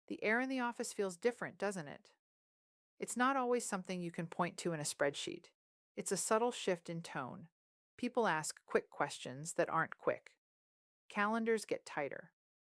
The air in the office feels different, doesn't it? It's not always something you can point to in a spreadsheet. It's a subtle shift in tone. People ask quick questions that aren't quick. Calendars get tighter.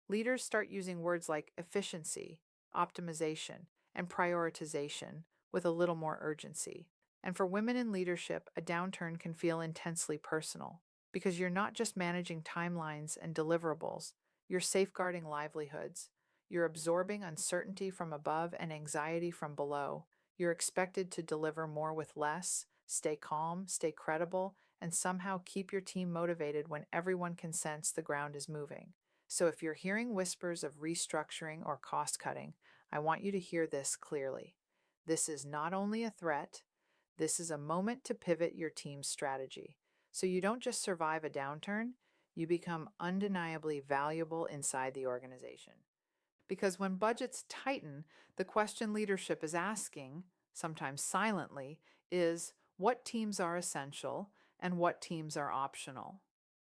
Leaders start using words like efficiency, optimization, and prioritization with a little more urgency. And for women in leadership, a downturn can feel intensely personal because you're not just managing timelines and deliverables, you're safeguarding livelihoods. You're absorbing uncertainty from above and anxiety from below. You're expected to deliver more with less, stay calm, stay credible, and somehow keep your team motivated when everyone can sense the ground is moving. So if you're hearing whispers of restructuring or cost cutting, I want you to hear this clearly. This is not only a threat, this is a moment to pivot your team's strategy. So you don't just survive a downturn, you become undeniably valuable inside the organization. Because when budgets tighten, the question leadership is asking, sometimes silently, is what teams are essential and what teams are optional.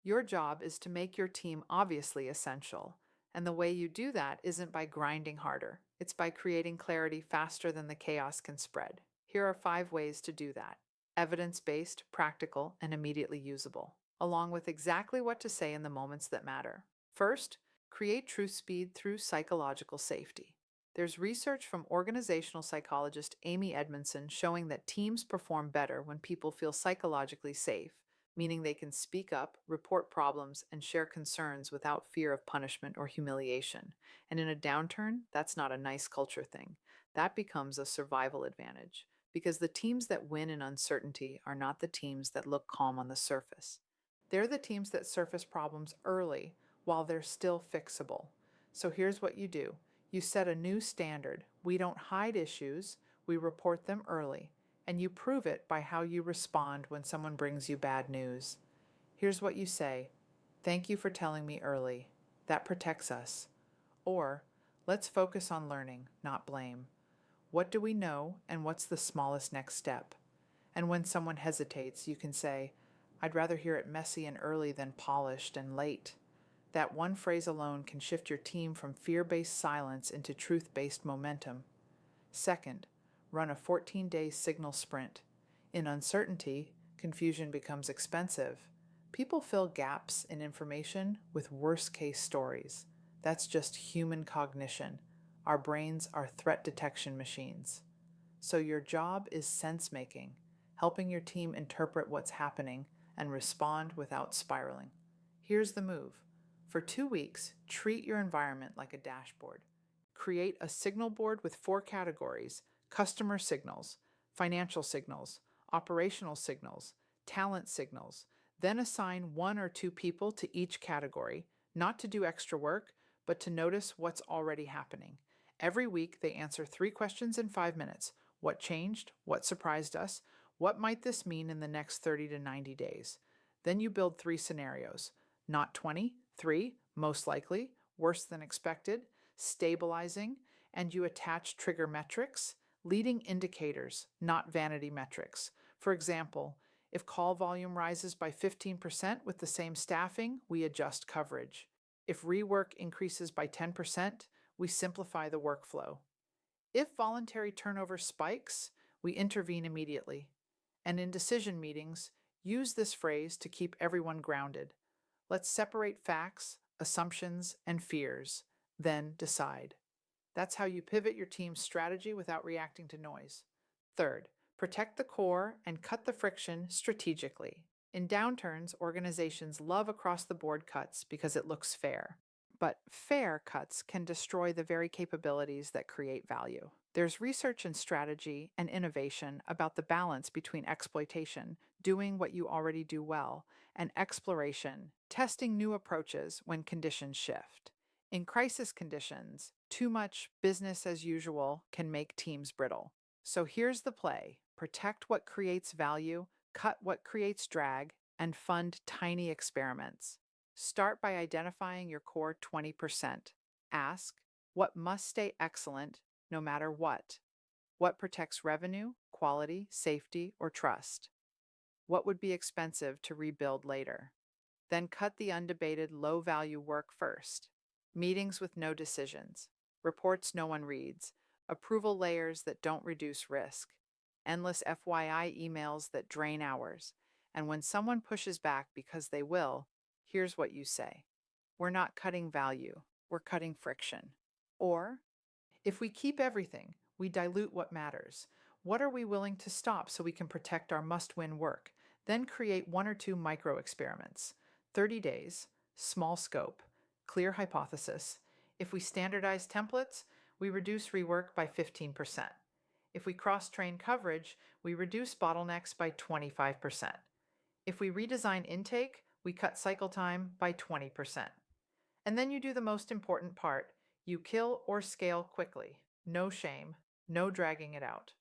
Your job is to make your team obviously essential. And the way you do that isn't by grinding harder, it's by creating clarity faster than the chaos can spread. Here are 5 ways to do that: evidence based, practical, and immediately usable, along with exactly what to say in the moments that matter. First, create truth speed through psychological safety. There's research from organizational psychologist Amy Edmondson showing that teams perform better when people feel psychologically safe, meaning they can speak up, report problems, and share concerns without fear of punishment or humiliation. And in a downturn, that's not a nice culture thing. That becomes a survival advantage, because the teams that win in uncertainty are not the teams that look calm on the surface. They're the teams that surface problems early while they're still fixable. So here's what you do: you set a new standard. We don't hide issues, we report them early. And you prove it by how you respond when someone brings you bad news. Here's what you say: thank you for telling me early. That protects us. Or, let's focus on learning, not blame. What do we know, and what's the smallest next step? And when someone hesitates, you can say, I'd rather hear it messy and early than polished and late. That one phrase alone can shift your team from fear based silence into truth based momentum. Second, run a 14-day signal sprint. In uncertainty, confusion becomes expensive. People fill gaps in information with worst case stories. That's just human cognition. Our brains are threat detection machines. So your job is sense making, helping your team interpret what's happening and respond without spiraling. Here's the move. For 2 weeks, treat your environment like a dashboard. Create a signal board with 4 categories: customer signals, financial signals, operational signals, talent signals. Then assign 1 or 2 people to each category, not to do extra work, but to notice what's already happening. Every week, they answer 3 questions in 5 minutes. What changed? What surprised us? What might this mean in the next 30 to 90 days? Then you build 3 scenarios. Not 20, 3, most likely, worse than expected, stabilizing, and you attach trigger metrics, leading indicators, not vanity metrics. For example, if call volume rises by 15% with the same staffing, we adjust coverage. If rework increases by 10%, we simplify the workflow. If voluntary turnover spikes, we intervene immediately. And in decision meetings, use this phrase to keep everyone grounded. Let's separate facts, assumptions, and fears, then decide. That's how you pivot your team's strategy without reacting to noise. Third, protect the core and cut the friction strategically. In downturns, organizations love across the board cuts because it looks fair. But fair cuts can destroy the very capabilities that create value. There's research in strategy and innovation about the balance between exploitation, doing what you already do well, and exploration, testing new approaches when conditions shift. In crisis conditions, too much business as usual can make teams brittle. So here's the play: protect what creates value, cut what creates drag, and fund tiny experiments. Start by identifying your core 20%. Ask, what must stay excellent no matter what? What protects revenue, quality, safety, or trust? What would be expensive to rebuild later? Then cut the undebated low value work first. Meetings with no decisions. reports no one reads, approval layers that don't reduce risk, endless FYI emails that drain hours. And when someone pushes back because they will, here's what you say: we're not cutting value, we're cutting friction. Or, if we keep everything, we dilute what matters. What are we willing to stop so we can protect our must win work? Then create one or two micro experiments. 30 days, small scope, clear hypothesis. If we standardize templates, we reduce rework by 15%. If we cross train coverage, we reduce bottlenecks by 25%. If we redesign intake, we cut cycle time by 20%. And then you do the most important part: you kill or scale quickly. No shame, no dragging it out.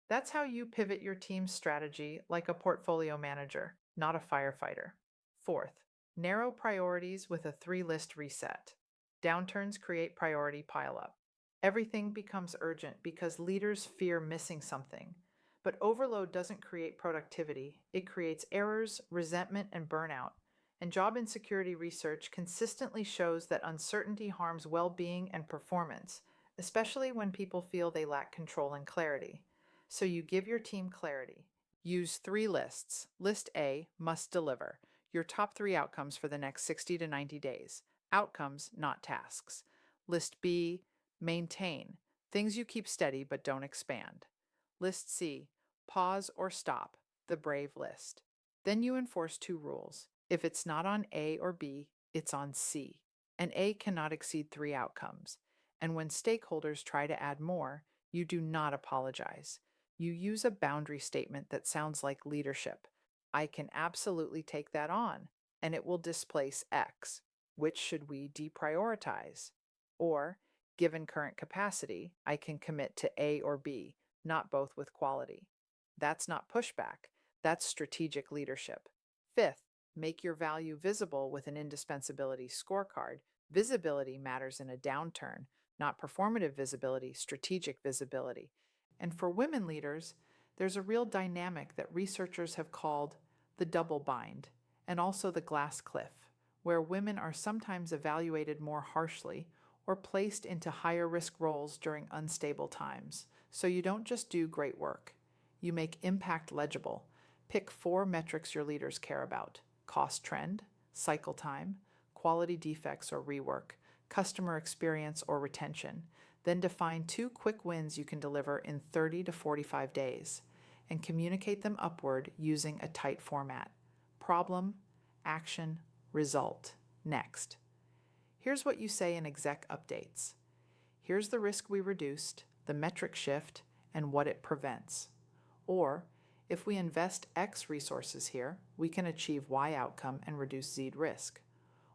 That's how you pivot your team's strategy like a portfolio manager, not a firefighter. Fourth, narrow priorities with a 3-list reset. Downturns create priority pileup. Everything becomes urgent because leaders fear missing something. But overload doesn't create productivity, it creates errors, resentment, and burnout. And job insecurity research consistently shows that uncertainty harms well being and performance, especially when people feel they lack control and clarity. So you give your team clarity. Use 3 lists. List A, must deliver. Your top 3 outcomes for the next 60 to 90 days. Outcomes, not tasks. List B, maintain. Things you keep steady but don't expand. List C, pause or stop. The brave list. Then you enforce 2 rules. If it's not on A or B, it's on C. And A cannot exceed 3 outcomes. And when stakeholders try to add more, you do not apologize. You use a boundary statement that sounds like leadership. I can absolutely take that on, and it will displace X. Which should we deprioritize? Or, given current capacity, I can commit to A or B, not both with quality. That's not pushback, that's strategic leadership. Fifth, make your value visible with an indispensability scorecard. Visibility matters in a downturn, not performative visibility, strategic visibility. And for women leaders, there's a real dynamic that researchers have called the double bind and also the glass cliff, where women are sometimes evaluated more harshly or placed into higher risk roles during unstable times. So you don't just do great work, you make impact legible. Pick 4 metrics your leaders care about: cost trend, cycle time, quality defects or rework, customer experience or retention. Then define 2 quick wins you can deliver in 30 to 45 days and communicate them upward using a tight format: problem, action, result, next. Here's what you say in exec updates. Here's the risk we reduced, the metric shift, and what it prevents. Or, if we invest X resources here, we can achieve Y outcome and reduce Z risk.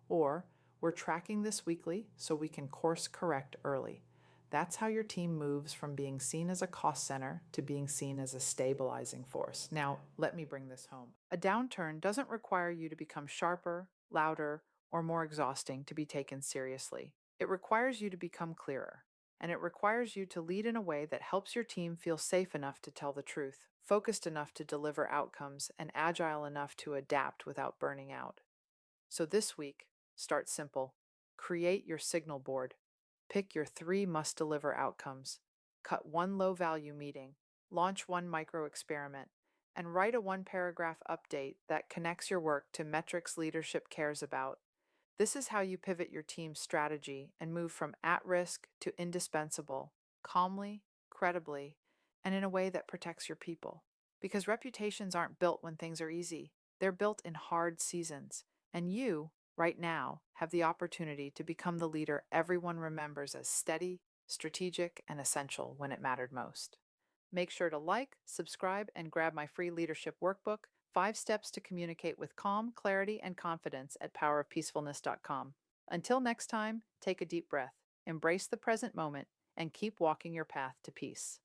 Or, we're tracking this weekly so we can course correct early. That's how your team moves from being seen as a cost center to being seen as a stabilizing force. Now, let me bring this home. A downturn doesn't require you to become sharper, louder, or more exhausting to be taken seriously. It requires you to become clearer. And it requires you to lead in a way that helps your team feel safe enough to tell the truth, focused enough to deliver outcomes, and agile enough to adapt without burning out. So this week, start simple. Create your signal board. Pick your 3 must-deliver outcomes. Cut 1 low-value meeting. Launch 1 micro-experiment. And write a 1-paragraph update that connects your work to metrics leadership cares about. This is how you pivot your team's strategy and move from at-risk to indispensable, calmly, credibly, and in a way that protects your people. Because reputations aren't built when things are easy. They're built in hard seasons. And you, right now, have the opportunity to become the leader everyone remembers as steady, strategic, and essential when it mattered most. Make sure to like, subscribe, and grab my free leadership workbook, 5 Steps to Communicate with Calm, Clarity, and Confidence at powerofpeacefulness.com. Until next time, take a deep breath, embrace the present moment, and keep walking your path to peace.